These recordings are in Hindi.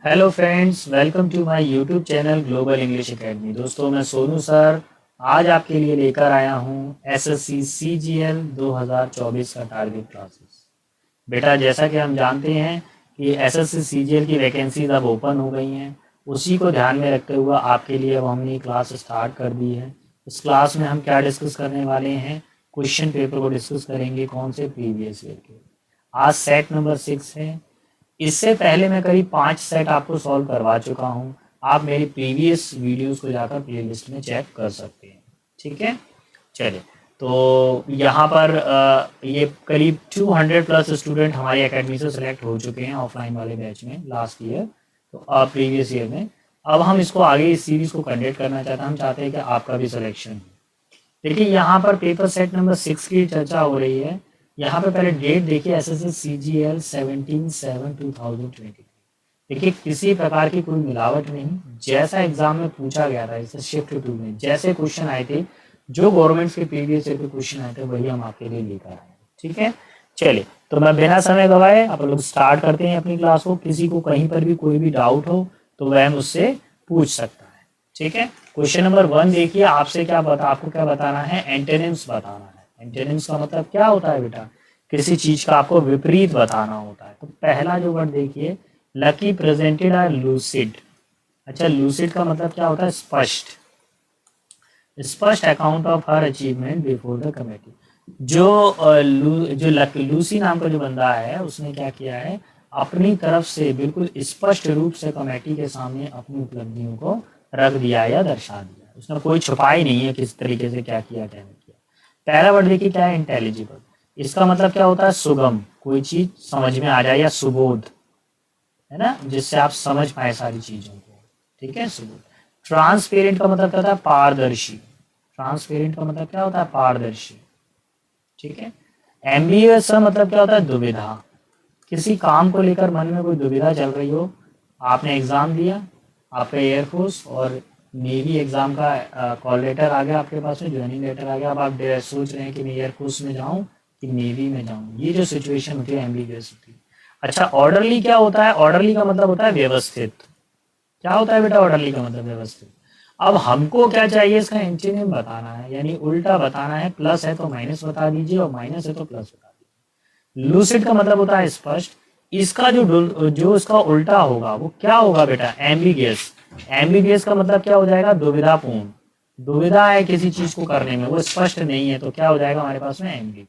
Hello friends, welcome to my YouTube channel Global English Academy. दोस्तों, मैं सोनू सर आज आपके लिए लेकर आया हूँ एसएससी सीजीएल 2024 का टारगेट क्लासेस। बेटा, जैसा कि हम जानते हैं कि एसएससी सीजीएल की वैकेंसीज अब ओपन हो गई हैं, उसी को ध्यान में रखते हुए आपके लिए अब हमने क्लास स्टार्ट कर दी है। इस क्लास में हम क्या डिस्कस करने वाले हैं? क्वेश्चन पेपर को डिस्कस करेंगे। कौन से? प्रीवियस ईयर के। आज सेट नंबर 6 है। इससे पहले मैं करीब 5 सेट आपको सॉल्व करवा चुका हूँ। आप मेरी प्रीवियस वीडियोस को जाकर प्लेलिस्ट में चेक कर सकते हैं। ठीक है, चलिए। तो यहाँ पर ये करीब 200 प्लस स्टूडेंट हमारी एकेडमी से सिलेक्ट हो चुके हैं ऑफलाइन वाले बैच में लास्ट ईयर, तो प्रीवियस ईयर में। अब हम इसको आगे इस सीरीज को कंडक्ट करना चाहते हैं। हम चाहते हैं कि आपका भी सिलेक्शन हो। देखिए, यहाँ पर पेपर सेट नंबर 6 की चर्चा हो रही है। यहाँ पे पहले डेट देखिए, एसएससी सीजीएल 17/7/2023। देखिए, किसी प्रकार की कोई मिलावट नहीं। जैसा एग्जाम में पूछा गया था, जैसे शिफ्ट 2 में जैसे क्वेश्चन आए थे, जो गवर्नमेंट के प्रीवियस ईयर के क्वेश्चन आए थे, वही हम आपके लिए लेकर आए। ठीक है, चलिए। तो मैं बिना समय गवाए आप लोग स्टार्ट करते हैं अपनी क्लास को। किसी को कहीं पर भी कोई भी डाउट हो तो वह मुझसे पूछ सकता है। ठीक है, क्वेश्चन नंबर 1 देखिए। आपको क्या बताना है? एंटोनिम्स बताना है। एंटोनिम्स का मतलब क्या होता है बेटा? किसी चीज का आपको विपरीत बताना होता है। तो पहला जो वर्ड देखिए, लकी प्रेजेंटेड आर लूसिड। अच्छा, लूसिड का मतलब क्या होता है? स्पष्ट। स्पष्ट account of her achievement before the committee. Lucy नाम का जो बंदा है, उसने क्या किया है? अपनी तरफ से बिल्कुल स्पष्ट रूप से कमेटी के सामने अपनी उपलब्धियों को रख दिया या दर्शा दिया। उसने कोई छुपाई नहीं है किस तरीके से क्या किया, क्या नहीं किया। पहला वर्ड देखिए क्या है? इंटेलिजिबल। इसका मतलब क्या होता है? सुगम, कोई चीज समझ में आ जाए, या सुबोध, है ना, जिससे आप समझ पाए सारी चीजों को। ठीक है, सुबोध। ट्रांसपेरेंट का मतलब क्या होता है? पारदर्शी। ट्रांसपेरेंट का मतलब क्या होता है? पारदर्शी। ठीक है। एम्बिगुअस का मतलब क्या होता है? दुविधा। किसी काम को लेकर मन में कोई दुविधा चल रही हो, आपने एग्जाम दिया, आपका एयरफोर्स और नेवी एग्जाम का कॉल लेटर आ गया आपके पास में, ज्वाइनिंग लेटर आ गया। अब आप सोच रहे हैं कि मैं एयरफोर्स में जाऊं कि नेवी में जाऊं। ये जो सिचुएशन होती है, एम्बिगुअस होती है। अच्छा, ऑर्डरली क्या होता है? ऑर्डरली का मतलब होता है व्यवस्थित। क्या होता है बेटा? ऑर्डरली का मतलब व्यवस्थित। अब हमको क्या चाहिए? इसका एंटीनिम बताना है, यानी उल्टा बताना है। प्लस है तो माइनस बता दीजिए, और माइनस है तो प्लस बता दीजिए। लूसिड का मतलब होता है स्पष्ट। इसका जो इसका उल्टा होगा वो क्या होगा बेटा? एम्बिगियस। एम्बिगियस का मतलब क्या हो जाएगा? दुविधापूर्ण। दुविधा है किसी चीज को करने में, वो स्पष्ट नहीं है, तो क्या हो जाएगा हमारे पास में? एम्बिगियस।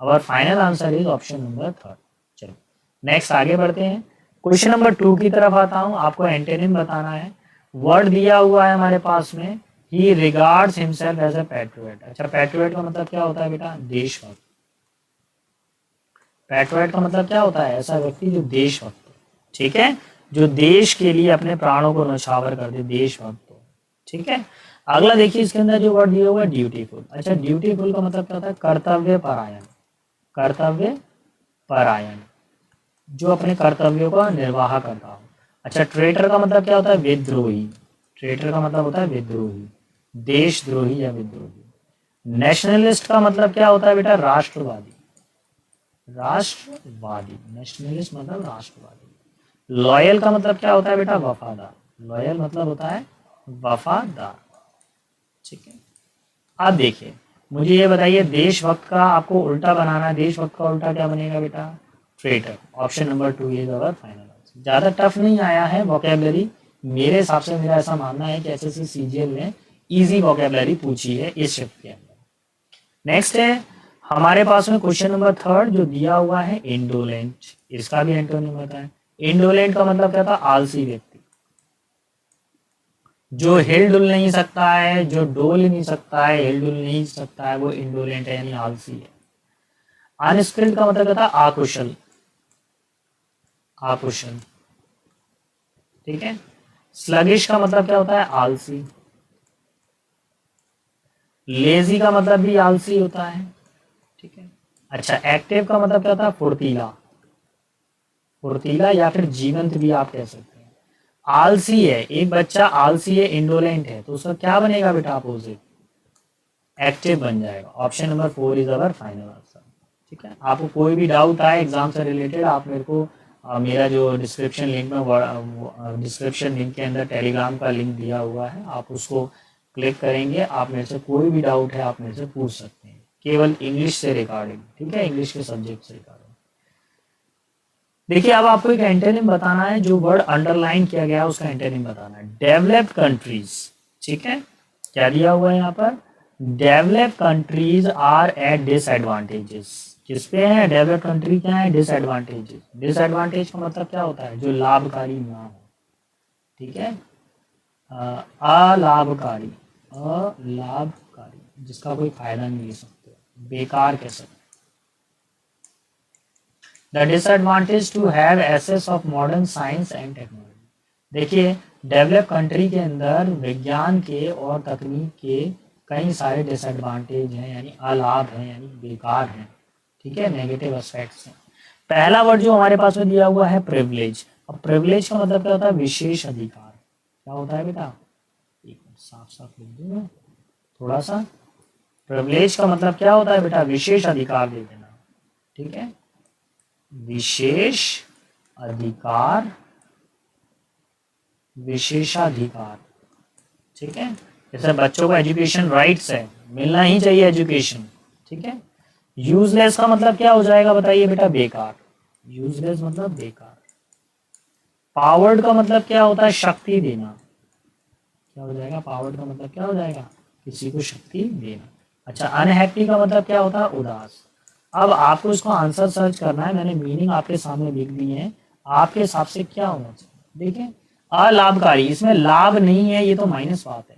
और final answer is option number 3। चलो, नेक्स्ट आगे बढ़ते हैं। क्वेश्चन नंबर 2 की तरफ आता हूं। आपको एंटेनिम बताना है। वर्ड दिया हुआ है हमारे पास में, he regards himself as a patriot. अच्छा, पैट्रियट का मतलब क्या होता है बेटा? देशभक्त। पैट्रियट का मतलब क्या होता है? ऐसा व्यक्ति जो देशभक्त हो। ठीक है, जो देश के लिए अपने प्राणों को न्यौछावर कर दे, देशभक्त हो। ठीक है। अगला देखिए, इसके अंदर जो वर्ड दिया हुआ है ड्यूटीफुल। अच्छा, ड्यूटीफुल का मतलब क्या होता है? कर्तव्य परायण। कर्तव्य परायण, जो अपने कर्तव्यों का निर्वाह करता हो। अच्छा, ट्रेटर का मतलब क्या होता है? विद्रोही। ट्रेटर का मतलब होता है विद्रोही, देशद्रोही या विद्रोही। नेशनलिस्ट का मतलब क्या होता है बेटा? राष्ट्रवादी। राष्ट्रवादी, नेशनलिस्ट मतलब राष्ट्रवादी। लॉयल का मतलब क्या होता है बेटा? वफादार। लॉयल मतलब होता है वफादार। ठीक है। अब देखिए, मुझे ये बताइए, देशभक्त का आपको उल्टा बनाना है। देशभक्त का उल्टा क्या बनेगा बेटा? Traitor. Option number 2 is our final answer. ज्यादा टफ नहीं आया है वोकेबलरी, मेरे हिसाब से। मेरा ऐसा मानना है कि एसएससी सीजीएल ने इजी वोकेबलरी पूछी है इस शिफ्ट के अंदर। नेक्स्ट है हमारे पास में क्वेश्चन नंबर 3 जो दिया हुआ है, इंडोलेंट। इसका भी एंटोनिम बताएं। इंडोलेंट का मतलब क्या था? आलसी व्यक्ति। जो हिल डुल नहीं सकता है, जो डोल नहीं सकता है, हिल डुल नहीं सकता है, वो इंडोलेंट है, यानी आलसी है। अनस्किल्ड का मतलब क्या था? आकुशल। आकुशल। ठीक है। स्लगिश का मतलब क्या होता है? आलसी। लेजी का मतलब भी आलसी होता है। ठीक है। अच्छा, एक्टिव का मतलब क्या होता है? फुर्तीला। फुर्तीला या फिर जीवंत भी आप कह सकते हैं। आलसी है, एक बच्चा आलसी है, इंडोलेंट है, तो उसका क्या बनेगा बेटा? अपोजिट, एक्टिव बन जाएगा। Option number 4 is our final answer. ठीक है। आपको कोई भी डाउट आए एग्जाम से रिलेटेड, आप मेरे को मेरा जो डिस्क्रिप्शन लिंक में डिस्क्रिप्शन लिंक के अंदर टेलीग्राम का लिंक दिया हुआ है, आप उसको क्लिक करेंगे, आप मेरे से कोई भी डाउट है आप मेरे से पूछ सकते हैं, केवल इंग्लिश से रिगार्डिंग, ठीक है, इंग्लिश के सब्जेक्ट से रिगार्डिंग। देखिए अब आपको एक एंटोनिम बताना है, जो वर्ड अंडरलाइन किया गया है उसका एंटोनिम बताना है। डेवलप्ड कंट्रीज, ठीक है, क्या दिया हुआ है यहाँ पर, developed countries are at disadvantages. किस पे है, डेवलप्ड कंट्री क्या है, डिसएडवांटेजेस। डिसएडवांटेज का मतलब क्या होता है, जो लाभकारी ना हो, ठीक है, अलाभकारी, अलाभकारी, जिसका कोई फायदा नहीं ले सकते, बेकार कह सकते। The disadvantage to have access of modern science and technology। देखिए डेवलप कंट्री के अंदर विज्ञान के और तकनीक के कई सारे डिसएडवांटेज हैं, यानी अलाभ हैं, यानी बेकार हैं, ठीक है, नेगेटिव एस्पेक्ट्स हैं। पहला वर्ड जो हमारे पास में दिया हुआ है प्रिविलेज। अब प्रिविलेज का मतलब क्या होता है, विशेष अधिकार। क्या होता है बेटा, एक मिनट साफ साफ लिख दूंगा थोड़ा सा। प्रिविलेज का मतलब क्या होता है बेटा, विशेष अधिकार दे देना, ठीक है, विशेष अधिकार, विशेषाधिकार, ठीक है। जैसे बच्चों को एजुकेशन राइट्स है, मिलना ही चाहिए एजुकेशन, ठीक है। यूजलेस का मतलब क्या हो जाएगा बताइए बेटा, बेकार। यूजलेस मतलब बेकार। पावर्ड का मतलब क्या होता है, शक्ति देना। क्या हो जाएगा, पावर्ड का मतलब क्या हो जाएगा, किसी को शक्ति देना। अच्छा, अनहैप्पी का मतलब क्या होता है, उदास। अब आपको इसको आंसर सर्च करना है, मैंने मीनिंग आपके सामने लिख दी है, आपके हिसाब से क्या होना चाहिए। देखिए अलाभकारी, इसमें लाभ नहीं है, ये तो माइनस बात है।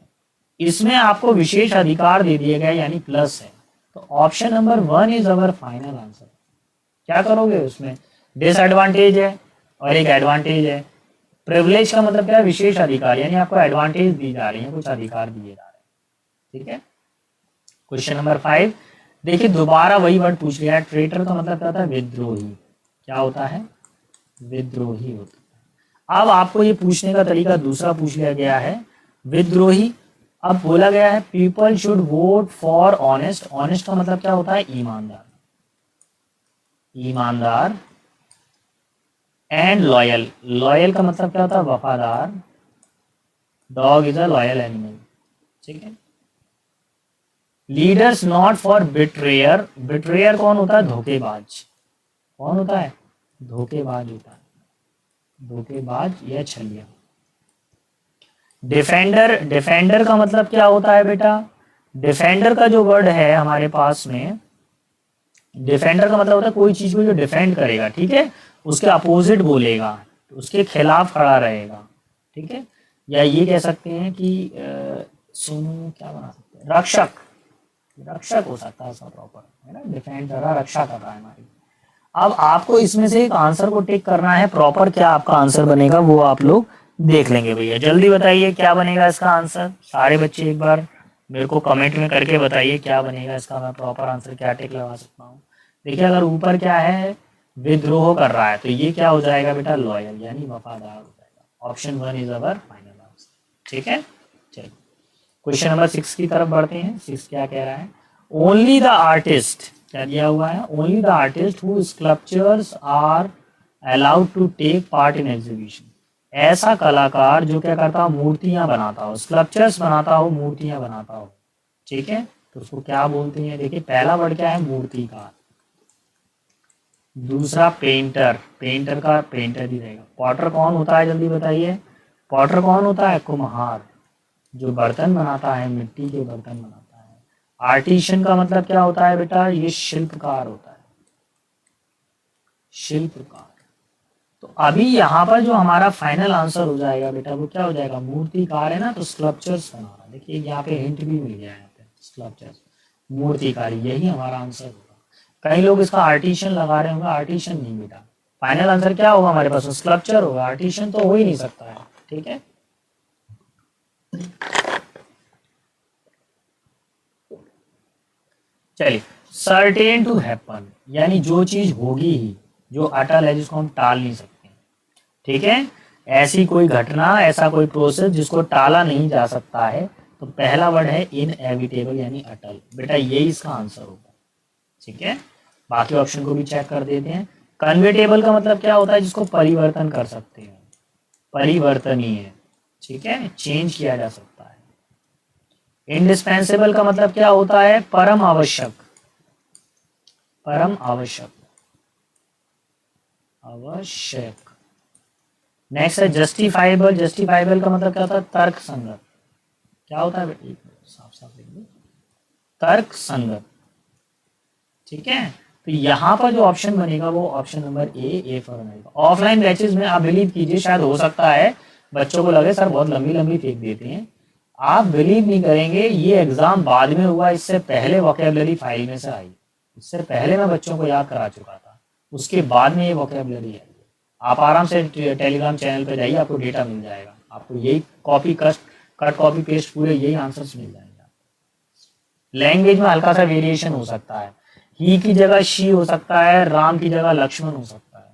इसमें आपको विशेष अधिकार दे दिए गए, यानी प्लस है। तो option number 1 is our final answer. क्या करोगे, उसमें डिसएडवांटेज है और एक एडवांटेज है। प्रिविलेज का मतलब क्या है, विशेष अधिकार, यानी आपको एडवांटेज दी जा रही है, कुछ अधिकार दिए जा रहे हैं, ठीक है। क्वेश्चन नंबर 5, देखिए दोबारा वही वर्ड पूछ लिया है। ट्रेटर का मतलब क्या होता है, विद्रोही। क्या होता है, विद्रोही होता है। अब आपको ये पूछने का तरीका दूसरा पूछ लिया गया है, विद्रोही। अब बोला गया है people should vote for honest. Honest का मतलब क्या होता है, ईमानदार, ईमानदार। एंड लॉयल, लॉयल का मतलब क्या होता है, वफादार। Dog is a loyal animal, ठीक है। Leaders not for betrayer. Betrayer कौन होता है, धोखेबाज। कौन होता है, धोखेबाज होता है, धोखेबाज या छलिया। डिफेंडर, डिफेंडर का मतलब क्या होता है बेटा, डिफेंडर का जो वर्ड है हमारे पास में, डिफेंडर का मतलब होता है कोई चीज को जो डिफेंड करेगा, ठीक है, उसके अपोजिट बोलेगा, उसके खिलाफ खड़ा रहेगा, ठीक है। या ये कह सकते हैं कि सोनू क्या बना सकते हैं, रक्षक, रक्षक हो सकता है इसका प्रॉपर, है ना, डिफेंड कर रहा, रक्षा कर रहा है हमारी। अब आपको इसमें से एक आंसर को टिक करना है, प्रॉपर क्या आपका आंसर बनेगा वो आप लोग देख लेंगे। भैया जल्दी बताइए क्या बनेगा इसका आंसर, सारे बच्चे एक बार मेरे को कमेंट में करके बताइए क्या बनेगा इसका, मैं प्रॉपर आंसर क्या टिक लगा सकता हूँ। देखिए अगर ऊपर क्या है, विद्रोह कर रहा है, तो ये क्या हो जाएगा बेटा, लॉयल, यानी वफादार हो जाएगा। Option 1 is our final answer, ठीक है। चलिए क्वेश्चन नंबर 6 की तरफ बढ़ते हैं। 6 क्या कह रहा है, ओनली द आर्टिस्ट, क्या दिया हुआ है, only the artist who sculptures are allowed to take part in exhibition. ऐसा कलाकार जो क्या करता हो, मूर्तियां बनाता हो, स्कल्पचर्स बनाता हो, मूर्तियां बनाता हो, ठीक है, तो उसको क्या बोलते हैं। देखिए पहला वर्ड क्या है, मूर्तिकार। दूसरा पेंटर, पेंटर का पेंटर ही रहेगा। पॉटर कौन होता है, जल्दी बताइए, पॉटर कौन होता है, कुम्हार, जो बर्तन बनाता है, मिट्टी के बर्तन बनाता है। आर्टिशियन का मतलब क्या होता है बेटा, ये शिल्पकार होता है, शिल्पकार। तो अभी यहाँ पर जो हमारा फाइनल आंसर हो जाएगा बेटा वो क्या हो जाएगा, मूर्तिकार है ना, तो स्कल्पचर्स बना रहा। देखिए यहाँ पे हिंट भी मिल गया है, यहाँ पे स्कल्पचर्स, मूर्तिकारी, यही हमारा आंसर होगा। कई लोग इसका आर्टिशियन लगा रहे होंगे, आर्टिशियन नहीं बेटा, फाइनल आंसर क्या होगा हमारे पास, स्कल्पचर होगा, आर्टिशियन तो हो ही नहीं सकता है, ठीक है। चलिए, सर्टेन टू हैपन, यानी जो चीज होगी ही, जो अटल है, जिसको हम टाल नहीं सकते, ठीक है। ऐसी कोई घटना, ऐसा कोई प्रोसेस जिसको टाला नहीं जा सकता है, तो पहला वर्ड है इनएविटेबल, यानी अटल। बेटा यही इसका आंसर होगा, ठीक है। बाकी ऑप्शन को भी चेक कर देते हैं। कन्वर्टेबल का मतलब क्या होता है, जिसको परिवर्तन कर सकते हैं, परिवर्तनीय, ठीक है, चेंज किया जा सकता है। इंडिस्पेंसेबल का मतलब क्या होता है, परम आवश्यक, परम आवश्यक, आवश्यक। नेक्स्ट है जस्टिफाइबल। जस्टिफाइबल का मतलब क्या होता है, तर्क संगत। क्या होता है, साफ साफ लिख दो, तर्क संगत, ठीक है। तो यहाँ पर जो ऑप्शन बनेगा वो ऑप्शन नंबर ए फॉर बनेगा। ऑफलाइन बैचेस में आप बिलीव कीजिए, शायद हो सकता है बच्चों को लगे सर बहुत लंबी लंबी फेंक देते हैं, आप बिलीव नहीं करेंगे, ये एग्जाम बाद में हुआ, इससे पहले वोकेबलरी फाइल में से आई, इससे पहले मैं बच्चों को याद करा चुका था, उसके बाद में ये वोकेबलरी है। आप आराम से टेलीग्राम चैनल पे जाइए, आपको डेटा मिल जाएगा, आपको यही कॉपी कट कॉपी पेस्ट पूरे यही आंसर्स मिल जाएंगे। लैंग्वेज में हल्का सा वेरिएशन हो सकता है, ही की जगह शी हो सकता है, राम की जगह लक्ष्मण हो सकता है,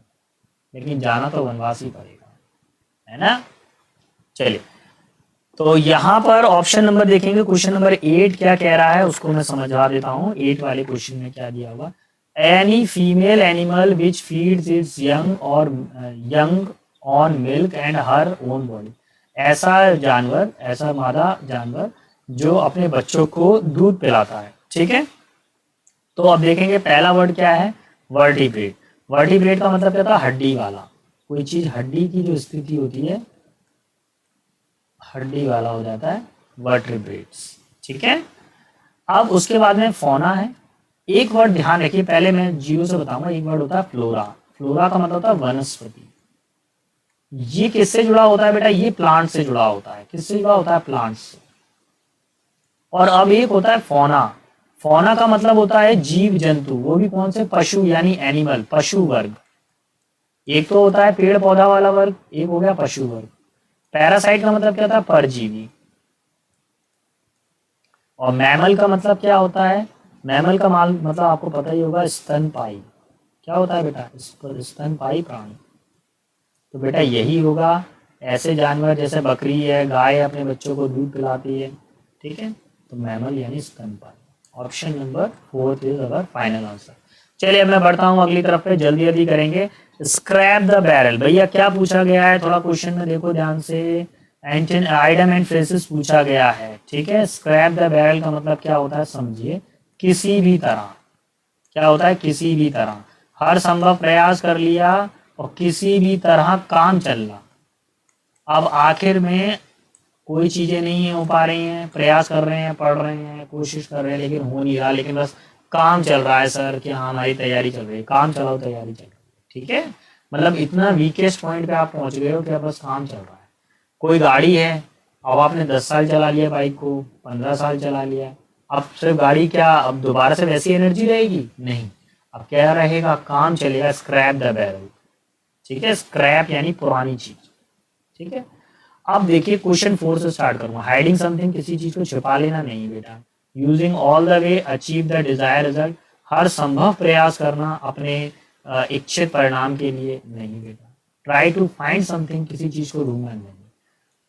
लेकिन जाना तो वनवास ही पड़ेगा, है ना। चलिए, तो यहाँ पर ऑप्शन नंबर देखेंगे, क्वेश्चन नंबर 8 क्या कह रहा है उसको मैं समझा देता हूँ। 8 वाले क्वेश्चन में क्या दिया हुआ, any female animal which feeds it's young on milk and her own body. ऐसा जानवर, ऐसा मादा जानवर जो अपने बच्चों को दूध पिलाता है, ठीक है। तो अब देखेंगे पहला वर्ड क्या है, वर्टिब्रेट। वर्टिब्रेट का मतलब क्या था, हड्डी वाला, कोई चीज हड्डी की जो स्थिति होती है, हड्डी वाला हो जाता है वर्टिब्रेट्स, ठीक है। अब उसके बाद में फौना है। एक वर्ड ध्यान रखिए, पहले मैं जीरो से बताऊंगा। एक वर्ड होता है फ्लोरा। फ्लोरा का मतलब होता है वनस्पति। ये किससे जुड़ा होता है बेटा, ये प्लांट से जुड़ा होता है। किससे जुड़ा होता है, प्लांट से। और अब एक होता है फौना। फौना का मतलब होता है जीव जंतु, वो भी कौन से, पशु यानी एनिमल, पशु वर्ग। एक तो होता है पेड़ पौधा वाला वर्ग, एक हो गया पशु वर्ग। पैरासाइट का मतलब क्या था, परजीवी। और मैमल का मतलब क्या होता है, मैमल का माल मतलब आपको पता ही होगा, स्तनपाई। क्या होता है बेटा, स्तनपाई प्राणी। तो बेटा यही होगा, ऐसे जानवर जैसे बकरी है, गाय है, अपने बच्चों को दूध पिलाती है, ठीक है। तो मैमल यानी स्तनपाई। Option number 4 is our final answer. चलिए अब मैं बढ़ता हूँ अगली तरफ पे, जल्दी जल्दी करेंगे। स्क्रैप द बैरल, भैया क्या पूछा गया है, थोड़ा क्वेश्चन में देखो ध्यान से। आइटम एंड फ्रेजेस पूछा गया है, ठीक है। स्क्रैप द बैरल का मतलब क्या होता है, समझिए, किसी भी तरह। क्या होता है, किसी भी तरह, हर संभव प्रयास कर लिया और किसी भी तरह काम चल रहा। अब आखिर में कोई चीजें नहीं हो पा रही हैं, प्रयास कर रहे हैं, पढ़ रहे हैं, कोशिश कर रहे हैं, लेकिन हो नहीं रहा, लेकिन बस काम चल रहा है सर, कि हाँ हमारी तैयारी चल रही है, काम चलाओ तैयारी चल रही है, ठीक है। मतलब इतना वीकेस्ट पॉइंट पे आप पहुंच गए हो कि अब बस काम चल रहा है। कोई गाड़ी है, अब आपने 10 साल चला लिया बाइक को, 15 साल चला लिया, अब सिर्फ गाड़ी क्या, अब दोबारा से वैसी एनर्जी रहेगी, नहीं, अब क्या रहेगा, काम चलेगा, स्क्रैप द बैरल, ठीक है। स्क्रैप यानी पुरानी चीज, ठीक है। अब देखिए क्वेश्चन 4 से स्टार्ट करूंगा। हाइडिंग समथिंग, किसी चीज को छिपा लेना नहीं बेटा। Using all the way achieve the desire result, हर संभव प्रयास करना अपने इच्छित परिणाम के लिए नहीं बेटा। ट्राई टू फाइंड समथिंग, किसी चीज को ढूंढना नहीं।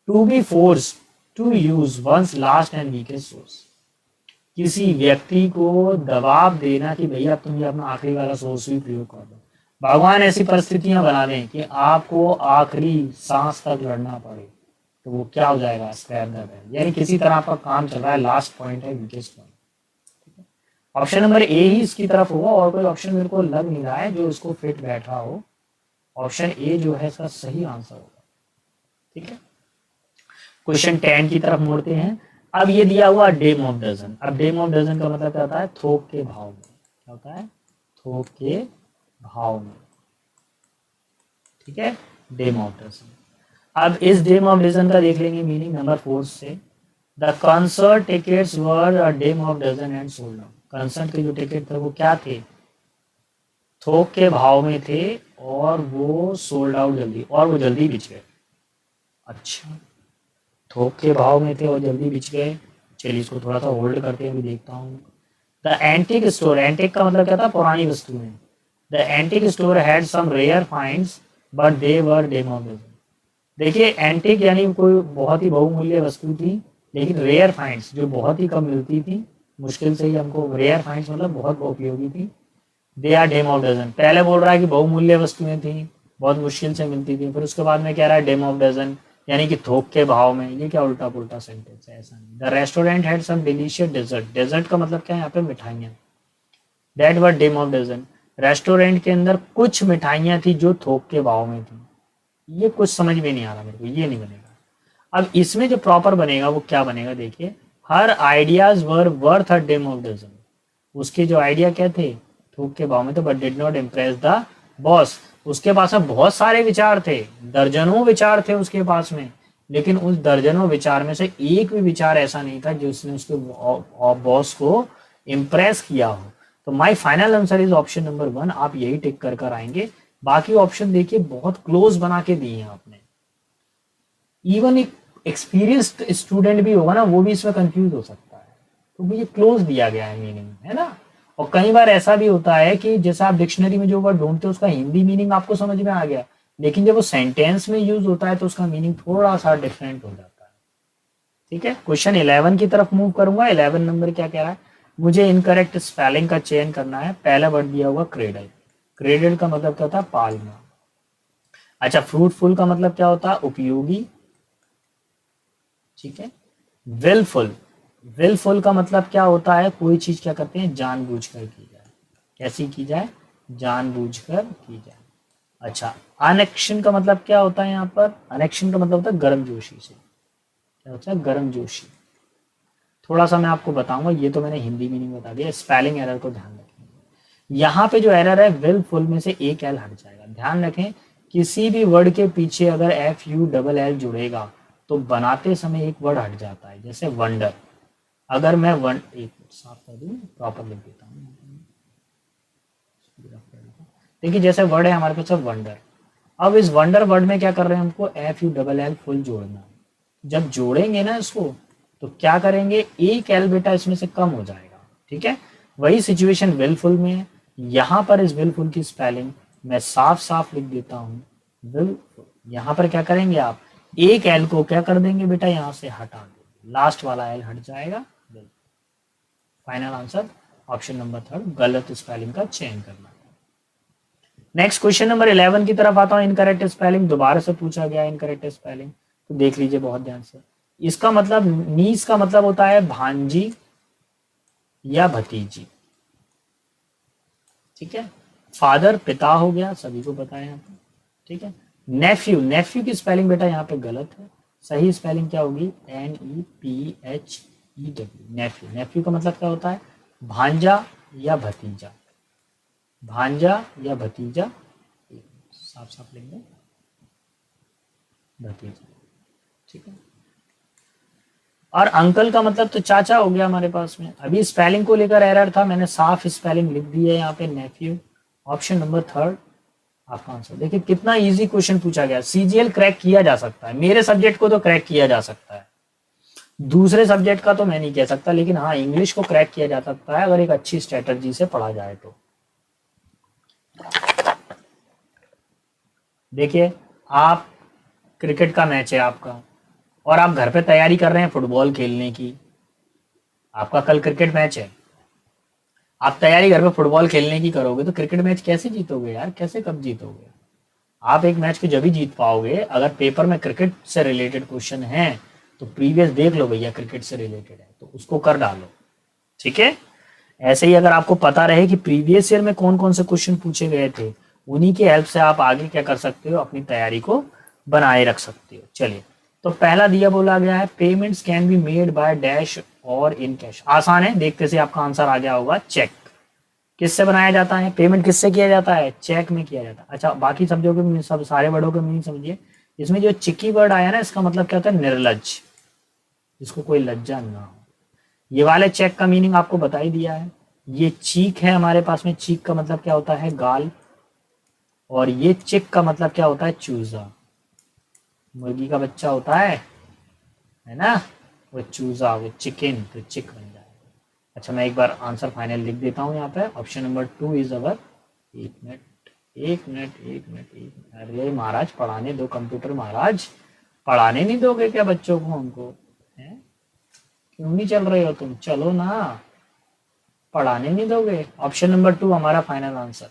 To be force to use one's last and weakest source, किसी व्यक्ति को दबाव देना कि भैया तुम ये अपना आखिरी वाला सोर्स भी प्रयोग कर दो। भगवान ऐसी परिस्थितियां बना दें कि आपको आखिरी सांस तक लड़ना पड़े, तो वो क्या हो जाएगा, स्क्रैप द बैरल। यानी किसी तरह आपका काम चल रहा है, लास्ट पॉइंट है, weakest point. Option number A ही इसकी तरफ होगा, और कोई ऑप्शन मेरे को लग नहीं रहा है जो इसको फिट बैठ रहा हो। ऑप्शन ए जो है इसका सही आंसर होगा, ठीक है। क्वेश्चन 10 की तरफ मुड़ते हैं। अब ये दिया हुआ डेम ऑफ डजन। अब डेम ऑफ डजन का मतलब क्या होता है, थोक के भाव में। क्या होता है, थोक के भाव में, ठीक है, डेम ऑफ डजन। अब इस डेम ऑफ डजन का देख लेंगे मीनिंग नंबर 4 से। The concert tickets were a dime of dozen and sold out. Concert के जो टिकट थे वो क्या थे, थोक के भाव में थे, और वो सोल्ड आउट जल्दी, और वो जल्दी बिच गए। अच्छा, थोक के भाव में थे और जल्दी बिच गए। चलिए इसको थोड़ा सा होल्ड करते हुए देखता हूँ। द एंटिक स्टोर, एंटिक का मतलब क्या था, पुरानी वस्तुएं। The antique store had some rare finds but they were dime of dozen. देखिए एंटिक यानी कोई बहुत ही बहुमूल्य वस्तु थी, लेकिन रेयर फाइंड्स जो बहुत ही कम मिलती थी, मुश्किल से ही हमको, रेयर फाइंड्स मतलब बहुत उपयोगी थी, they are dime of dozen. पहले बोल रहा है कि बहुमूल्य वस्तुएं थी, बहुत मुश्किल से मिलती थी, फिर उसके बाद में कह रहा है डेम ऑफ डजन, यानी कि थोक के भाव में। ये क्या उल्टा पुल्टा सेंटेंस है, ऐसा नहीं। The restaurant had some delicious dessert. Dessert का मतलब क्या है यहाँ पे, मिठाइयाँ। That were dime of dozen. Restaurant के अंदर कुछ मिठाइयाँ थी जो थोक के भाव में थी। ये कुछ समझ में नहीं आ रहा मेरे को, ये नहीं बनेगा। अब इसमें जो प्रॉपर बनेगा वो क्या बनेगा, देखिए, हर ideas were worth a dime of dozen. उसके जो आइडिया क्या थे, थोक के भाव में थे, but did not impress the boss. उसके पास अब बहुत सारे विचार थे, दर्जनों विचार थे उसके पास में, लेकिन उस दर्जनों विचार में से एक भी विचार ऐसा नहीं था जिसने उसके बॉस को इम्प्रेस किया हो। तो my final answer is option number 1। आप यही टिक कर कर आएंगे। बाकी ऑप्शन देखिए बहुत क्लोज बना के दिए हैं आपने। इवन एक एक्सपीरियंस्ड स्टूडेंट भी होगा ना, वो भी इसमें कंफ्यूज हो सकता है, तो ये क्लोज दिया गया है मीनिंग, है ना। और कई बार ऐसा भी होता है कि जैसे आप डिक्शनरी में जो वर्ड ढूंढते हो उसका हिंदी मीनिंग आपको समझ में आ गया, लेकिन जब वो सेंटेंस में यूज होता है तो उसका मीनिंग थोड़ा सा डिफरेंट हो जाता है। ठीक है, क्वेश्चन 11 की तरफ मूव करूंगा। 11 नंबर क्या कह रहा है, मुझे इनकरेक्ट स्पेलिंग का चयन करना है। पहला वर्ड दिया हुआ क्रेडल। क्रेडल का मतलब क्या होता है, पालना। अच्छा, फ्रूटफुल का मतलब क्या होता है, उपयोगी। ठीक है, विलफुल। विलफुल का मतलब क्या होता है, कोई चीज क्या करते हैं, जानबूझकर की जाए। कैसी की जाए, जानबूझकर की जाए। अच्छा, अनएक्शन का मतलब क्या होता है यहाँ पर, अनएक्शन का मतलब होता है गर्मजोशी से। क्या होता है, गर्मजोशी। थोड़ा सा मैं आपको बताऊंगा, ये तो मैंने हिंदी मीनिंग बता दिया, स्पेलिंग एरर को ध्यान रखें। यहाँ पे जो एरर है, विलफुल में से एक एल हट जाएगा। ध्यान रखें, किसी भी वर्ड के पीछे अगर एफ यू डबल एल जुड़ेगा तो बनाते समय एक वर्ड हट जाता है। जैसे वंडर, अगर मैं वन, एक साफ कर दूं, प्रॉपर लिख देता हूँ। देखिए, जैसे वर्ड है हमारे पास वंडर, अब इस वंडर वर्ड में क्या कर रहे हैं, हमको F U double L full जोड़ना है। जब जोड़ेंगे ना इसको, तो क्या करेंगे, एक एल बेटा इसमें से कम हो जाएगा। ठीक है, वही सिचुएशन विलफुल में है। यहां पर इस विलफुल की स्पेलिंग मैं साफ साफ लिख देता हूं, विलफुल। यहां पर क्या करेंगे आप, एक एल को क्या कर देंगे बेटा, यहां से हटा देंगे, लास्ट वाला एल हट जाएगा। फाइनल आंसर ऑप्शन नंबर 3, गलत स्पेलिंग का चयन करना। नेक्स्ट क्वेश्चन नंबर 11 की तरफ आता हूं। इनकरेक्ट स्पेलिंग दोबारा से पूछा गया, इनकरेक्ट स्पेलिंग तो देख लीजिए बहुत ध्यान से। इसका मतलब, नीस का मतलब होता है भांजी या भतीजी। ठीक है, फादर पिता हो गया, सभी को पता है यहाँ पे। ठीक है, नेफ्यू, नेफ्यू की स्पेलिंग बेटा यहाँ पे गलत है। सही स्पेलिंग क्या होगी, NEPHEW, नेफ्यू। नेफ्यू का मतलब क्या होता है, भांजा या भतीजा। भांजा या भतीजा, साफ साफ लिख दो, भतीजा। ठीक है, और अंकल का मतलब तो चाचा हो गया हमारे पास में। अभी स्पेलिंग को लेकर एरर था, मैंने साफ स्पेलिंग लिख दी है यहाँ पे, नेफ्यू। ऑप्शन नंबर 3 आपका आंसर। देखिए कितना इजी क्वेश्चन पूछा गया। सीजीएल क्रैक किया जा सकता है, मेरे सब्जेक्ट को तो क्रैक किया जा सकता है, दूसरे सब्जेक्ट का तो मैं नहीं कह सकता, लेकिन हाँ इंग्लिश को क्रैक किया जा सकता है अगर एक अच्छी स्ट्रेटजी से पढ़ा जाए तो। देखिए, आप, क्रिकेट का मैच है आपका, और आप घर पे तैयारी कर रहे हैं फुटबॉल खेलने की। आपका कल क्रिकेट मैच है, आप तैयारी घर पे फुटबॉल खेलने की करोगे तो क्रिकेट मैच कैसे जीतोगे यार, कैसे कब जीतोगे। आप एक मैच को जब ही जीत पाओगे अगर पेपर में क्रिकेट से रिलेटेड क्वेश्चन है, तो प्रीवियस देख लो भैया, क्रिकेट से रिलेटेड है तो उसको कर डालो। ठीक है, ऐसे ही अगर आपको पता रहे कि प्रीवियस ईयर में कौन कौन से क्वेश्चन पूछे गए थे, उन्हीं की हेल्प से आप आगे क्या कर सकते हो, अपनी तैयारी को बनाए रख सकते हो। चलिए, तो पहला दिया बोला गया है, payments can be made by dash और इन कैश। आसान है, देखते से आपका आंसर आ गया होगा, चेक। किससे बनाया जाता है पेमेंट, किससे किया जाता है, चेक में किया जाता है। अच्छा, बाकी शब्दों के सब सारे वर्डों के मीनिंग समझिए। इसमें जो चिकी वर्ड आया ना, इसका मतलब क्या होता है, निर्लज, जिसको कोई लज्जा ना हो। ये वाले चेक का मीनिंग आपको बता ही दिया है। ये चीक है हमारे पास में, चीक का मतलब क्या होता है, गाल। और ये चिक का मतलब क्या होता है, चूजा। मुर्गी का बच्चा होता है ना, वो चूजा, वो चिकन, तो चिक बन जाए। अच्छा, मैं एक बार आंसर फाइनल लिख देता हूँ यहाँ पे। ऑप्शन नंबर 2 इज अवर, एक मिनट एक मिनट एक मिनट एक मिनट, अरे महाराज पढ़ाने दो, कंप्यूटर महाराज पढ़ाने नहीं दोगे क्या बच्चों को हमको, है क्यों नहीं चल रहे हो तुम, चलो ना, पढ़ाने नहीं दोगे। ऑप्शन नंबर 2 हमारा फाइनल आंसर।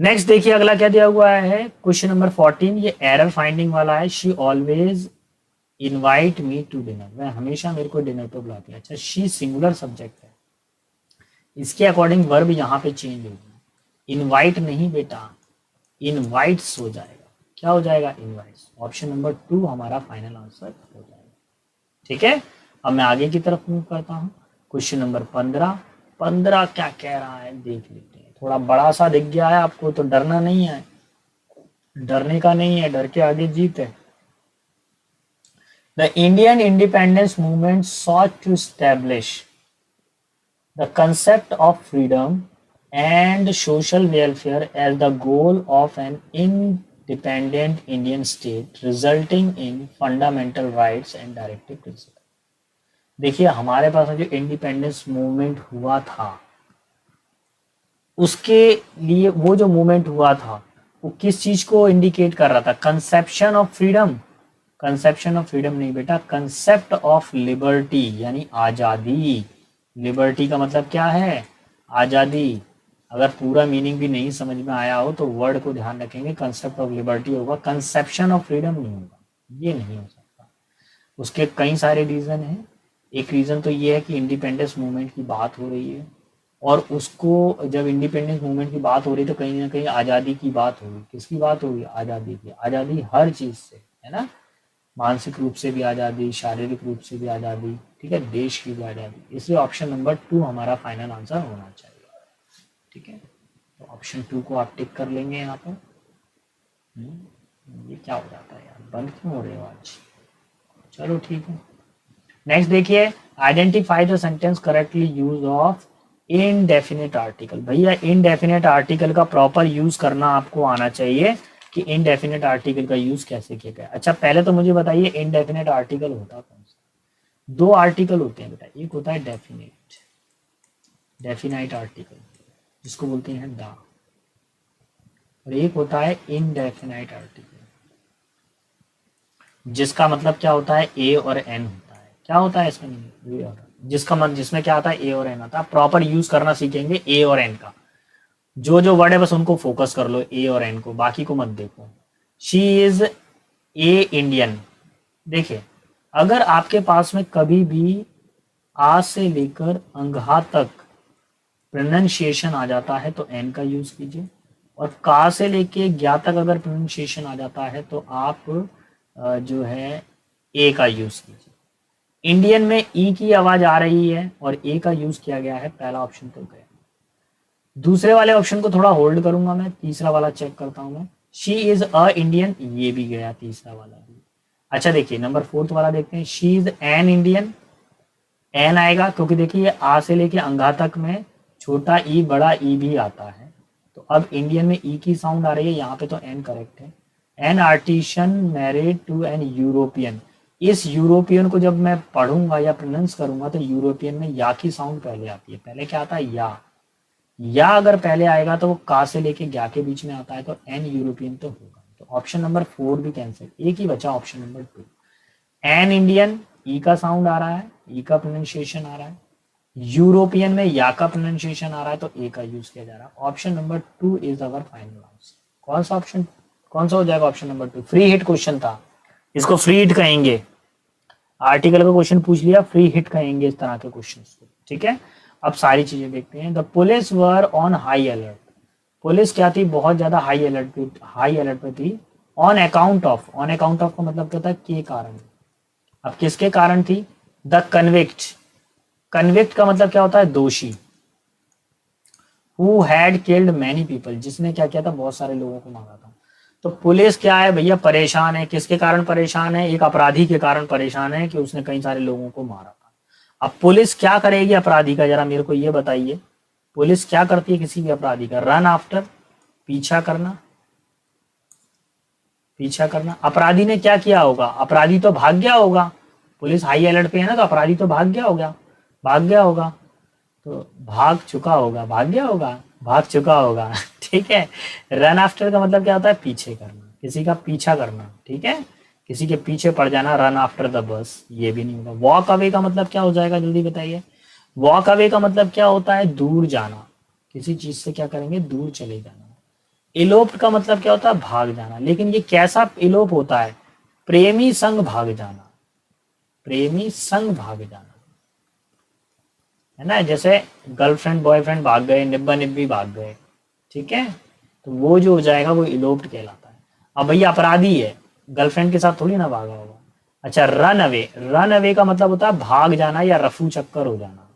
नेक्स्ट देखिए अगला क्या दिया हुआ है, क्वेश्चन नंबर 14, ये एरर फाइंडिंग वाला है। She always invite me to dinner, वह हमेशा मेरे को डिनर पे बुलाती है। अच्छा, शी सिंगुलर सब्जेक्ट है, इसके अकॉर्डिंग वर्ब यहाँ पे चेंज होगा, इनवाइट नहीं बेटा, इनवाइट्स हो जाएगा। क्या हो जाएगा, इनवाइट्स। ऑप्शन नंबर 2 हमारा फाइनल आंसर हो जाएगा। ठीक है, अब मैं आगे की तरफ मूव करता हूँ। क्वेश्चन नंबर 15, 15 क्या कह रहा है देख लेते हैं। थोड़ा बड़ा सा दिख गया है आपको तो डरना नहीं है, डरने का नहीं है, डर के आगे जीत है। The Indian independence movement sought to establish the concept of freedom and social welfare as the goal of an independent Indian state, resulting in fundamental rights and directive principles. देखिए हमारे पास जो इंडिपेंडेंस मूवमेंट हुआ था, उसके लिए वो जो मूवमेंट हुआ था वो किस चीज को इंडिकेट कर रहा था, conception of freedom. Conception of freedom नहीं बेटा, कंसेप्ट ऑफ लिबर्टी यानी आजादी। लिबर्टी का मतलब क्या है, आजादी। अगर पूरा मीनिंग भी नहीं समझ में आया हो तो वर्ड को ध्यान रखेंगे, कंसेप्ट ऑफ लिबर्टी होगा, कंसेप्शन ऑफ फ्रीडम नहीं होगा, ये नहीं हो सकता। उसके कई सारे रीजन हैं। एक रीजन तो ये है कि इंडिपेंडेंस मूवमेंट की बात हो रही है, और उसको जब इंडिपेंडेंस मूवमेंट की बात हो रही है तो कहीं ना कहीं आज़ादी की बात होगी। किसकी बात होगी, आज़ादी की। आज़ादी हर चीज़ से है ना, मानसिक रूप से भी आज़ादी, शारीरिक रूप से भी आज़ादी, ठीक है, देश की भी आज़ादी। इसलिए ऑप्शन नंबर 2 हमारा फाइनल आंसर होना चाहिए। ठीक है, तो ऑप्शन 2 को आप टिक कर लेंगे यहाँ पर। ये क्या हो जाता है यार, बंद क्यों हो रहे हो आज। चलो ठीक है, नेक्स्ट देखिए, identify the sentence correctly use of indefinite article. भैया इनडेफिनेट आर्टिकल का प्रॉपर यूज करना आपको आना चाहिए कि इनडेफिनेट आर्टिकल का यूज कैसे किया गया। अच्छा पहले तो मुझे बताइए इनडेफिनेट आर्टिकल होता कौन सा। दो आर्टिकल होते हैं बेटा, एक होता है डेफिनेट, डेफिनाइट आर्टिकल जिसको बोलते हैं दा, और एक होता है इनडेफिनाइट आर्टिकल जिसका मतलब क्या होता है, ए और एन होता है। क्या होता है इसमें, जिसका मतलब जिसमें क्या आता है, ए और एन आता है। प्रॉपर यूज करना सीखेंगे ए और एन का। जो जो वर्ड है बस उनको फोकस कर लो, ए और एन को, बाकी को मत देखो। She is a Indian. देखिए अगर आपके पास में कभी भी आ से लेकर अंगहा तक प्रोनाउंसिएशन आ जाता है तो एन का यूज कीजिए, और का से लेके ज्ञा तक अगर प्रोनाउंसिएशन आ जाता है तो आप जो है ए का यूज कीजिए। इंडियन में ई की आवाज आ रही है और ए का यूज किया गया है, पहला ऑप्शन तो गया। दूसरे वाले ऑप्शन को थोड़ा होल्ड करूंगा मैं, तीसरा वाला चेक करता हूं मैं। शी इज अ इंडियन, ये भी गया, तीसरा वाला भी। अच्छा देखिए नंबर 4 वाला देखते हैं, she is an Indian. An आएगा क्योंकि देखिए आ से लेके अंगा तक में छोटा ई बड़ा ई भी आता है, तो अब इंडियन में ई की साउंड आ रही है, यहाँ पे तो एन करेक्ट है। An artisan married to an European. इस यूरोपियन को जब मैं पढ़ूंगा या प्रोनाउंस करूंगा तो यूरोपियन में या की साउंड पहले आती है। पहले क्या आता है, या अगर पहले आएगा तो वो का से लेके ज्ञा के बीच में आता है, तो एन यूरोपियन तो होगा। तो ऑप्शन नंबर 4 भी कैंसिल, एक ही बचा ऑप्शन नंबर 2। एन इंडियन, ई का साउंड आ रहा है, ई का प्रोनाउंसिएशन आ रहा है। यूरोपियन में या का प्रोनाउंसिएशन आ रहा है तो ए का यूज किया जा रहा है। Option number 2 is our final answer. कौन सा ऑप्शन, कौन सा हो जाएगा, option number 2। Free hit question था, इसको फ्री हिट कहेंगे। आर्टिकल का क्वेश्चन पूछ लिया, फ्री हिट कहेंगे इस तरह के क्वेश्चन को। ठीक है, अब सारी चीजें देखते हैं। The police were on high alert. Police क्या थी, बहुत ज्यादा हाई अलर्ट पे थी। On account of, on account of का मतलब क्या होता है, के कारण। अब किसके कारण थी, द कन्विक्ट। कन्विक्ट का मतलब क्या होता है, दोषी। Who had killed many people, जिसने क्या किया था, बहुत सारे लोगों को मारा था। तो पुलिस क्या है भैया, परेशान है। किसके कारण परेशान है, एक अपराधी के कारण परेशान है कि उसने कई सारे लोगों को मारा था। अब पुलिस क्या करेगी अपराधी का, जरा मेरे को ये बताइए। पुलिस क्या करती है किसी भी अपराधी का, रन आफ्टर, पीछा करना, पीछा करना। अपराधी ने क्या किया होगा, अपराधी तो भाग गया होगा। पुलिस हाई अलर्ट पे है ना, तो अपराधी तो भाग गया होगा, भाग गया होगा, तो भाग चुका होगा, भाग गया होगा, भाग चुका होगा। ठीक है, रन आफ्टर का मतलब क्या होता है, पीछे करना, किसी का पीछा करना। ठीक है, किसी के पीछे पड़ जाना, रन आफ्टर द बस, ये भी नहीं होगा। वॉक अवे का मतलब क्या हो जाएगा, जल्दी बताइए। वॉक अवे का मतलब क्या होता है, दूर जाना, किसी चीज से क्या करेंगे, दूर चले जाना। इलोप्ड का मतलब क्या होता है, भाग जाना। लेकिन ये कैसा इलोप होता है, प्रेमी संग भाग जाना, प्रेमी संग भाग जाना, है ना। जैसे गर्लफ्रेंड बॉयफ्रेंड भाग गए, निब्बा निब्बी भाग गए, ठीक है, तो वो जो हो जाएगा वो इलोप्ड कहलाता है। अब भैया अपराधी है, गर्लफ्रेंड के साथ थोड़ी ना भागा होगा। अच्छा, रन अवे, रन अवे का मतलब होता है भाग जाना या रफू चक्कर हो जाना,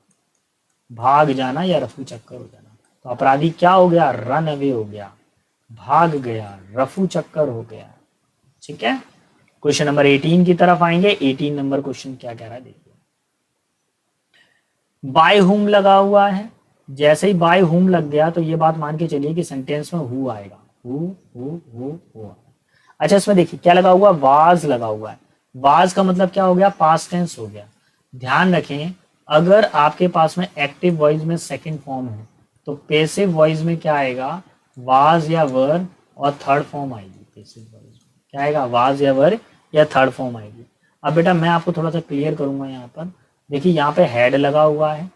भाग जाना या रफू चक्कर हो जाना। तो अपराधी क्या हो गया, रन अवे हो गया, भाग गया, रफू चक्कर हो गया, ठीक है। क्वेश्चन नंबर 18 की तरफ आएंगे। 18 नंबर क्वेश्चन क्या कह रहा है देखिए। बाय हुम लगा हुआ है, जैसे ही बाय हुम लग गया तो ये बात मान के चलिए कि सेंटेंस में हु आएगा, हु। अच्छा, इसमें देखिए क्या लगा हुआ, वाज लगा हुआ है। वाज का मतलब क्या हो गया, पास्ट टेंस हो गया। ध्यान रखें, अगर आपके पास में एक्टिव वॉइस में सेकंड फॉर्म है तो पेसिव वॉइस में क्या आएगा, वाज या वर और थर्ड फॉर्म आएगी। पेसिव वॉइस में क्या आएगा, वाज या वर या थर्ड फॉर्म आएगी। अब बेटा मैं आपको थोड़ा सा क्लियर करूंगा। यहाँ पर देखिए, यहाँ पे हेड लगा हुआ है,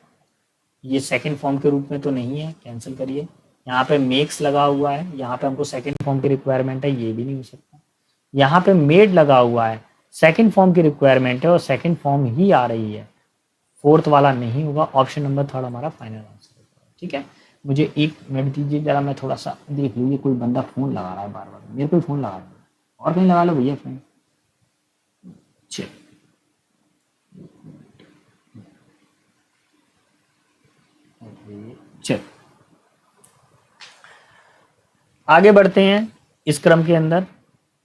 ये सेकंड फॉर्म के रूप में तो नहीं है, कैंसिल करिए। यहाँ पे मेक्स लगा हुआ है, यहाँ पे हमको सेकंड फॉर्म की रिक्वायरमेंट है, ये भी नहीं हो सकता। यहाँ पे मेड लगा हुआ है, सेकंड फॉर्म की रिक्वायरमेंट है और सेकंड फॉर्म ही आ रही है, फोर्थ वाला नहीं होगा। ऑप्शन नंबर थर्ड हमारा फाइनल आंसर है, ठीक है। मुझे 1 मिनट दीजिए जरा, मैं थोड़ा सा देख लूँ, ये कोई बंदा फोन लगा रहा है बार बार, मेरे को फोन लगा रहा है, और कहीं लगा लो भैया फोन। चल चल आगे बढ़ते हैं इस क्रम के अंदर।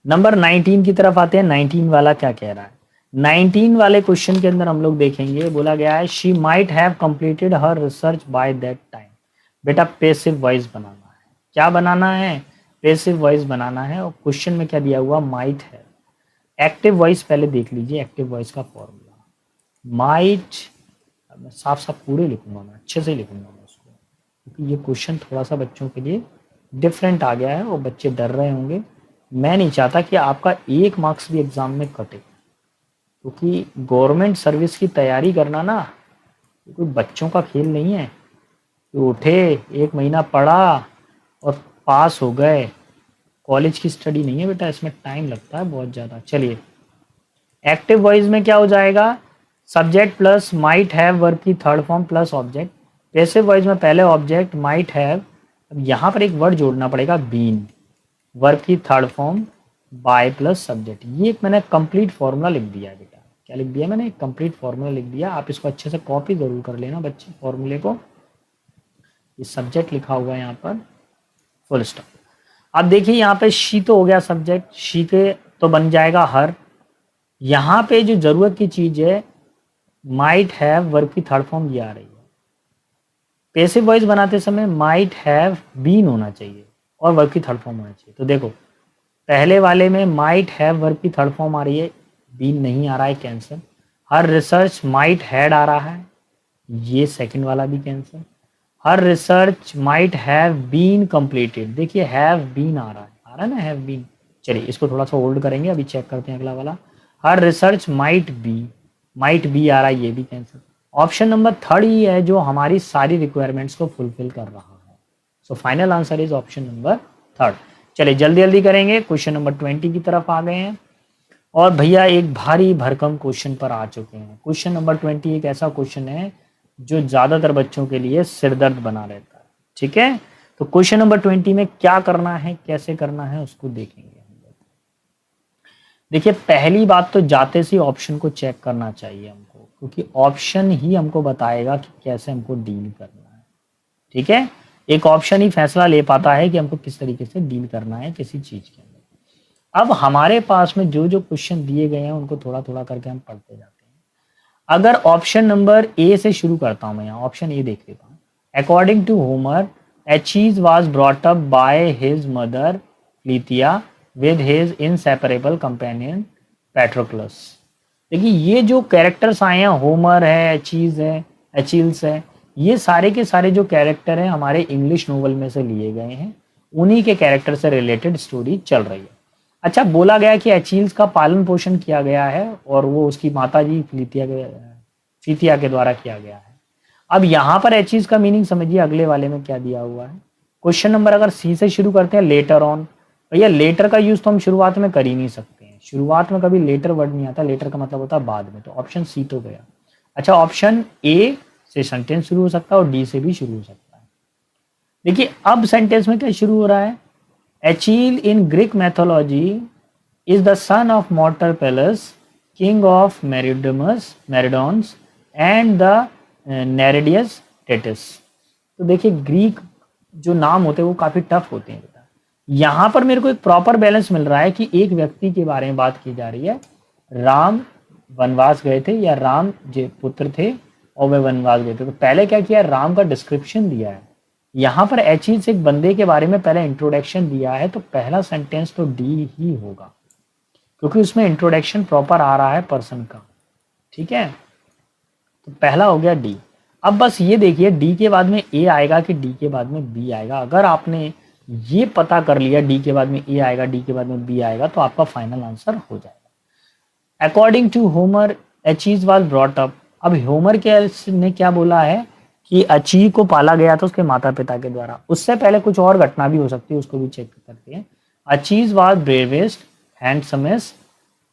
नंबर 19 की तरफ आते हैं। 19 वाला क्या कह रहा है, 19 वाले क्वेश्चन के अंदर हम लोग देखेंगे, बोला गया है she might have completed her research by that time. बेटा पेसिव वॉइस बनाना है, क्या बनाना है, पेसिव वॉइस बनाना है। और क्वेश्चन में क्या दिया हुआ, माइट है। एक्टिव वॉइस पहले देख लीजिए, एक्टिव वॉइस का फॉर्मूला माइट, मैं साफ साफ पूरे लिखूंगा, मैं अच्छे से लिखूंगा मैं उसको, क्योंकि ये क्वेश्चन थोड़ा सा बच्चों के लिए डिफरेंट आ गया है और बच्चे डर रहे होंगे। मैं नहीं चाहता कि आपका 1 मार्क्स भी एग्जाम में कटे, क्योंकि गवर्नमेंट सर्विस की तैयारी करना ना कोई बच्चों का खेल नहीं है कि उठे 1 महीना पढ़ा और पास हो गए। कॉलेज की स्टडी नहीं है बेटा, इसमें टाइम लगता है बहुत ज़्यादा। चलिए, एक्टिव वॉइस में क्या हो जाएगा, subject plus might have verb की third form plus object. Passive voice में पहले ऑब्जेक्ट माइट हैव, अब यहाँ पर एक वर्ड जोड़ना पड़ेगा, बीन, वर्ब की third form by plus subject. ये मैंने कंप्लीट फॉर्मूला लिख दिया है बेटा, क्या लिख दिया मैंने, कंप्लीट फॉर्मूला लिख दिया। आप इसको अच्छे से कॉपी जरूर कर लेना बच्चे फॉर्मूले को। ये सब्जेक्ट लिखा हुआ है यहाँ पर, फुल स्टॉप। अब देखिए यहाँ पे शी तो हो गया सब्जेक्ट, शी के तो बन जाएगा हर। यहाँ पे जो जरूरत की चीज है, माइट हैव वर्ब की थर्ड फॉर्म ये आ रही है। पैसिव वॉइस बनाते समय माइट हैव बीन होना चाहिए और वर्ब की थर्ड फॉर्म होना चाहिए। तो देखो, पहले वाले में माइट हैव वर्ब की थर्ड फॉर्म आ रही है, बीन नहीं आ रहा है, cancel. Her research might had आ रहा है, ये सेकंड वाला भी cancel. Her research might have been completed, देखिए हैव बीन आ रहा है ना, हैव बीन। चलिए इसको थोड़ा सा होल्ड करेंगे, अभी चेक करते हैं अगला वाला। हर रिसर्च माइट बी आ रहा है, ये भी कैंसिल। ऑप्शन नंबर थर्ड ही है जो हमारी सारी रिक्वायरमेंट्स को फुलफिल कर रहा है। So final answer is option number third. चलिए जल्दी जल्दी करेंगे, क्वेश्चन नंबर 20 की तरफ आ गए हैं और भैया एक भारी भरकम क्वेश्चन पर आ चुके हैं। क्वेश्चन नंबर 20 एक ऐसा क्वेश्चन है जो ज्यादातर बच्चों के लिए सिरदर्द बना रहता है, ठीक है। तो क्वेश्चन नंबर 20 में क्या करना है, कैसे करना है, उसको देखेंगे। देखिए पहली बात तो जाते से ऑप्शन को चेक करना चाहिए हमको, क्योंकि ऑप्शन ही हमको बताएगा कि कैसे हमको डील करना है, ठीक है। एक ऑप्शन ही फैसला ले पाता है कि हमको किस तरीके से डील करना है किसी चीज के अंदर। अब हमारे पास में जो जो क्वेश्चन दिए गए हैं उनको थोड़ा थोड़ा करके हम पढ़ते जाते हैं। अगर ऑप्शन नंबर ए से शुरू करता हूं मैं, यहाँ ऑप्शन ए देख लेता हूँ। अकॉर्डिंग टू होमर, एचीज was brought up by his mother Phthia with his inseparable companion Patroclus. देखिए ये जो कैरेक्टर्स आए हैं, होमर है, एचीज है, एचिल्स है, ये सारे के सारे जो कैरेक्टर हैं हमारे इंग्लिश नोवेल में से लिए गए हैं, उन्हीं के कैरेक्टर से रिलेटेड स्टोरी चल रही है। अच्छा, बोला गया कि एचील्स का पालन पोषण किया गया है और वो उसकी माता जी फिलितिया के द्वारा किया गया है। अब यहाँ पर अचीव का मीनिंग समझिए, अगले वाले में क्या दिया हुआ है। क्वेश्चन नंबर अगर सी से शुरू करते हैं, लेटर ऑन। भैया लेटर का यूज तो हम शुरुआत में कर ही नहीं सकते हैं, शुरुआत में कभी लेटर वर्ड नहीं आता, लेटर का मतलब होता है बाद में, तो ऑप्शन सी तो गया। अच्छा, ऑप्शन ए से सेंटेंस शुरू हो सकता है और डी से भी शुरू हो सकता है। देखिए अब सेंटेंस में क्या शुरू हो रहा है, Achilles in Greek mythology is the son of mortal Peleus king of Myrmidons and the Nereid Thetis. तो देखिए ग्रीक जो नाम होते हैं वो काफी टफ होते हैं। यहाँ पर मेरे को एक प्रॉपर बैलेंस मिल रहा है कि एक व्यक्ति के बारे में बात की जा रही है, राम वनवास गए थे या राम जो पुत्र थे और वे वनवास गए थे। तो पहले क्या किया, राम का डिस्क्रिप्शन दिया है। यहाँ पर एचीज से एक बंदे के बारे में पहले इंट्रोडक्शन दिया है, तो पहला सेंटेंस तो डी ही होगा, क्योंकि उसमें इंट्रोडक्शन प्रॉपर आ रहा है पर्सन का। ठीक है, तो पहला हो गया डी। अब बस ये देखिए डी के बाद में ए आएगा कि डी के बाद में बी आएगा। अगर आपने ये पता कर लिया डी के बाद में ए आएगा, डी के बाद में बी आएगा, तो आपका फाइनल आंसर हो जाएगा। अकॉर्डिंग टू होमर अचीज वाज ब्रॉट अप। अब होमर के ने क्या बोला है कि अची को पाला गया था उसके माता पिता के द्वारा। उससे पहले कुछ और घटना भी हो सकती है, उसको भी चेक करते हैं। अचीज was bravest, handsomest,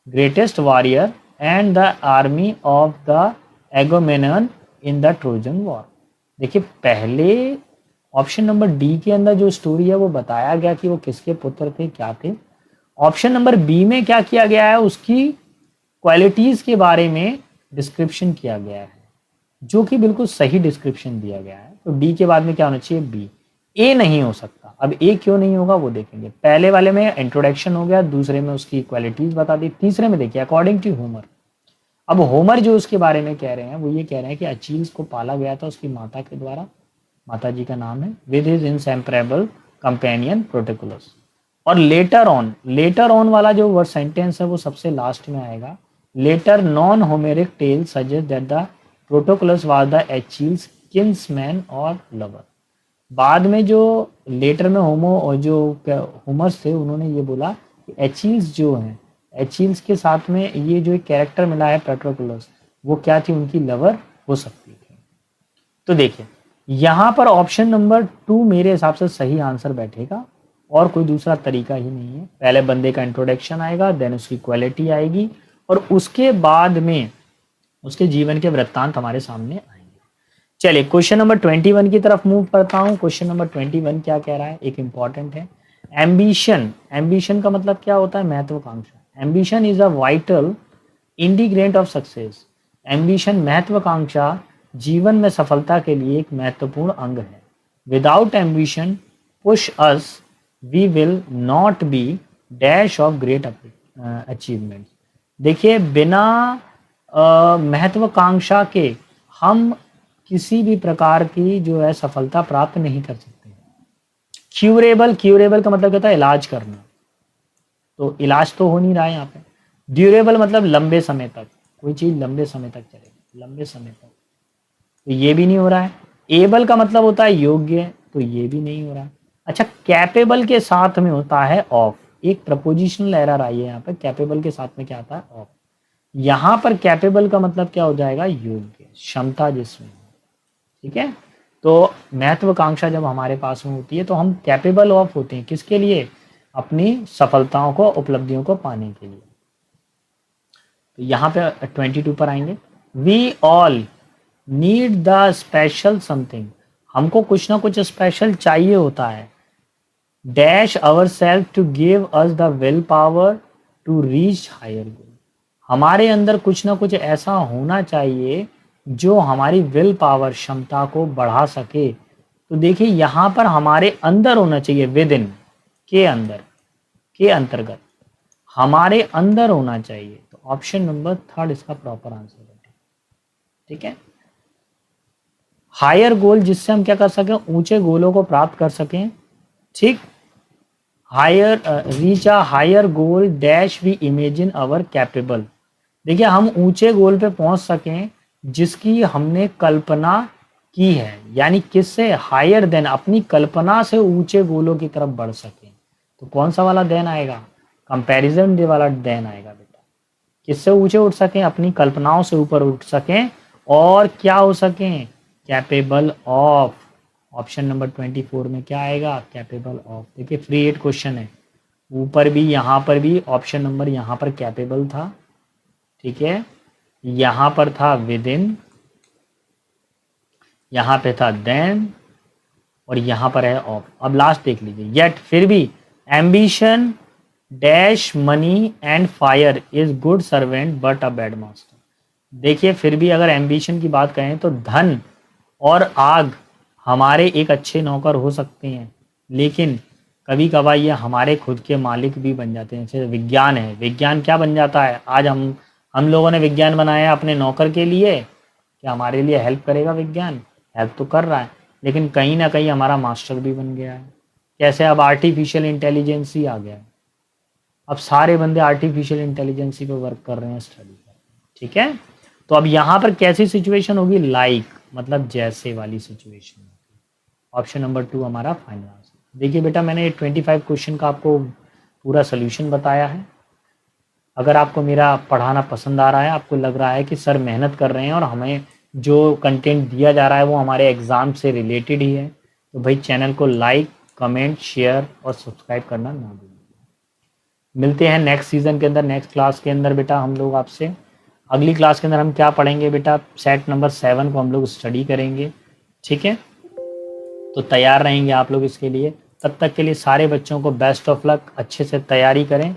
greatest warrior and the army of the Agamemnon in the Trojan war. देखिए पहले ऑप्शन नंबर डी के अंदर जो स्टोरी है वो बताया गया कि वो किसके पुत्र थे, क्या थे। ऑप्शन नंबर बी में क्या किया गया है, उसकी क्वालिटीज के बारे में डिस्क्रिप्शन किया गया है, जो कि बिल्कुल सही डिस्क्रिप्शन दिया गया है। तो डी के बाद में क्या होना चाहिए, बी। ए नहीं हो सकता। अब ए क्यों नहीं होगा वो देखेंगे। पहले वाले में इंट्रोडक्शन हो गया, दूसरे में उसकी क्वालिटीज बता दी, तीसरे में देखिए अकॉर्डिंग टू होमर। अब होमर जो उसके बारे में कह रहे हैं वो ये कह रहे हैं कि अचील्स को पाला गया था उसकी माता के द्वारा, माता जी का नाम है, विद हिज इनसेपरेबल कंपेनियन प्रोटोकुलस। और लेटर ऑन वाला जो वर्ड सेंटेंस है वो सबसे लास्ट में आएगा। Later non Homeric tale suggest that the Patroclus was the Achilles kinsman और लवर। बाद में जो लेटर में होमर्स थे उन्होंने ये बोला कि एचील्स जो हैं, एचील्स के साथ में ये जो एक कैरेक्टर मिला है पेट्रोकुलस, वो क्या थी, उनकी लवर हो सकती थी। तो देखिए यहाँ पर ऑप्शन नंबर 2 मेरे हिसाब से सही आंसर बैठेगा, और कोई दूसरा तरीका ही नहीं है। पहले बंदे का इंट्रोडक्शन आएगा, देन उसकी क्वालिटी आएगी, और उसके बाद में उसके जीवन के वृत्तांत हमारे सामने आएंगे। चलिए क्वेश्चन नंबर 21 की तरफ मूव करता हूँ। क्वेश्चन नंबर 21 क्या कह रहा है, एक इंपॉर्टेंट है। एम्बिशन का मतलब क्या होता है, महत्वाकांक्षा। Ambition is a vital ingredient of success. Ambition महत्वाकांक्षा जीवन में सफलता के लिए एक महत्वपूर्ण अंग है। Without ambition push us we will not be dash of great achievement. देखिए बिना महत्वाकांक्षा के हम किसी भी प्रकार की जो है सफलता प्राप्त नहीं कर सकते। क्यूरेबल का मतलब क्या होता है, इलाज करना, तो इलाज तो हो नहीं रहा है यहाँ पे। ड्यूरेबल मतलब लंबे समय तक, कोई चीज लंबे समय तक चलेगी, लंबे समय तक, तो ये भी नहीं हो रहा है। एबल का मतलब होता है योग्य, तो ये भी नहीं हो रहा। अच्छा, कैपेबल के साथ में होता है ऑफ। एक प्रपोजिशनल एरर आई है यहाँ पे, कैपेबल के साथ में क्या आता है, ऑफ। यहाँ पर कैपेबल का मतलब क्या हो जाएगा, योग्य, क्षमता जिसमें। ठीक है, तो महत्वाकांक्षा जब हमारे पास में होती है तो हम कैपेबल ऑफ होते हैं, किसके लिए, अपनी सफलताओं को, उपलब्धियों को पाने के लिए। तो यहाँ पे 22 पर आएंगे। We all need the special something. हमको कुछ ना कुछ स्पेशल चाहिए होता है। Dash our self to give us the will power to reach higher goal. हमारे अंदर कुछ ना कुछ ऐसा होना चाहिए जो हमारी विल पावर, क्षमता को बढ़ा सके। तो देखिए यहाँ पर हमारे अंदर होना चाहिए, विद इन, के अंदर, के अंतर्गत हमारे अंदर होना चाहिए। तो ऑप्शन नंबर 3 इसका प्रॉपर आंसर है। ठीक है, हायर गोल, जिससे हम क्या कर सकें, ऊंचे गोलों को प्राप्त कर सकें। ठीक, higher reach a higher goal dash we imagine our capable. देखिए हम ऊंचे गोल पे पहुंच सकें जिसकी हमने कल्पना की है, यानी किससे, हायर देन, अपनी कल्पना से ऊंचे गोलों की तरफ बढ़ सकें। तो कौन सा वाला देन आएगा, कंपैरिजन डे वाला देन आएगा बेटा। किससे ऊंचे उठ सकें, अपनी कल्पनाओं से ऊपर उठ सकें, और क्या हो सकें, कैपेबल ऑफ, ऑप्शन नंबर 24 में क्या आएगा, कैपेबल ऑफ। देखिए फ्री एट क्वेश्चन है, ऊपर भी यहाँ पर भी ऑप्शन नंबर यहाँ पर कैपेबल था, ठीक है, यहाँ पर था विद इन, यहाँ पे था देन, और यहाँ पर है ऑफ। अब लास्ट देख लीजिए, येट फिर भी ambition dash money and fire is good servant but a bad master. देखिए फिर भी अगर एम्बिशन की बात करें तो धन और आग हमारे एक अच्छे नौकर हो सकते हैं, लेकिन कभी कभार ये हमारे खुद के मालिक भी बन जाते हैं। जैसे विज्ञान है, विज्ञान क्या बन जाता है, आज हम लोगों ने विज्ञान बनाया अपने नौकर के लिए, क्या हमारे लिए हेल्प करेगा विज्ञान, हेल्प तो कर रहा है, लेकिन कहीं ना कहीं हमारा मास्टर भी बन गया है। कैसे, अब आर्टिफिशियल इंटेलिजेंस ही आ गया है, अब सारे बंदे आर्टिफिशियल इंटेलिजेंसी पे वर्क कर रहे हैं, स्टडी कर रहे हैं, ठीक है। तो अब यहाँ पर कैसी सिचुएशन होगी, लाइक मतलब जैसे वाली सिचुएशन होगी। ऑप्शन नंबर 2 हमारा फाइनल आंसर। देखिए बेटा मैंने 25 क्वेश्चन का आपको पूरा सोल्यूशन बताया है। अगर आपको मेरा पढ़ाना पसंद आ रहा है, आपको लग रहा है कि सर मेहनत कर रहे हैं और हमें जो कंटेंट दिया जा रहा है वो हमारे एग्ज़ाम से रिलेटेड ही है, तो भाई चैनल को लाइक, कमेंट, शेयर और सब्सक्राइब करना ना भूलिए। मिलते हैं नेक्स्ट सीज़न के अंदर, नेक्स्ट क्लास के अंदर बेटा हम लोग आपसे। अगली क्लास के अंदर हम क्या पढ़ेंगे बेटा, सेट नंबर 7 को हम लोग स्टडी करेंगे, ठीक है। तो तैयार रहेंगे आप लोग इसके लिए। तब तक के लिए सारे बच्चों को बेस्ट ऑफ लक, अच्छे से तैयारी करें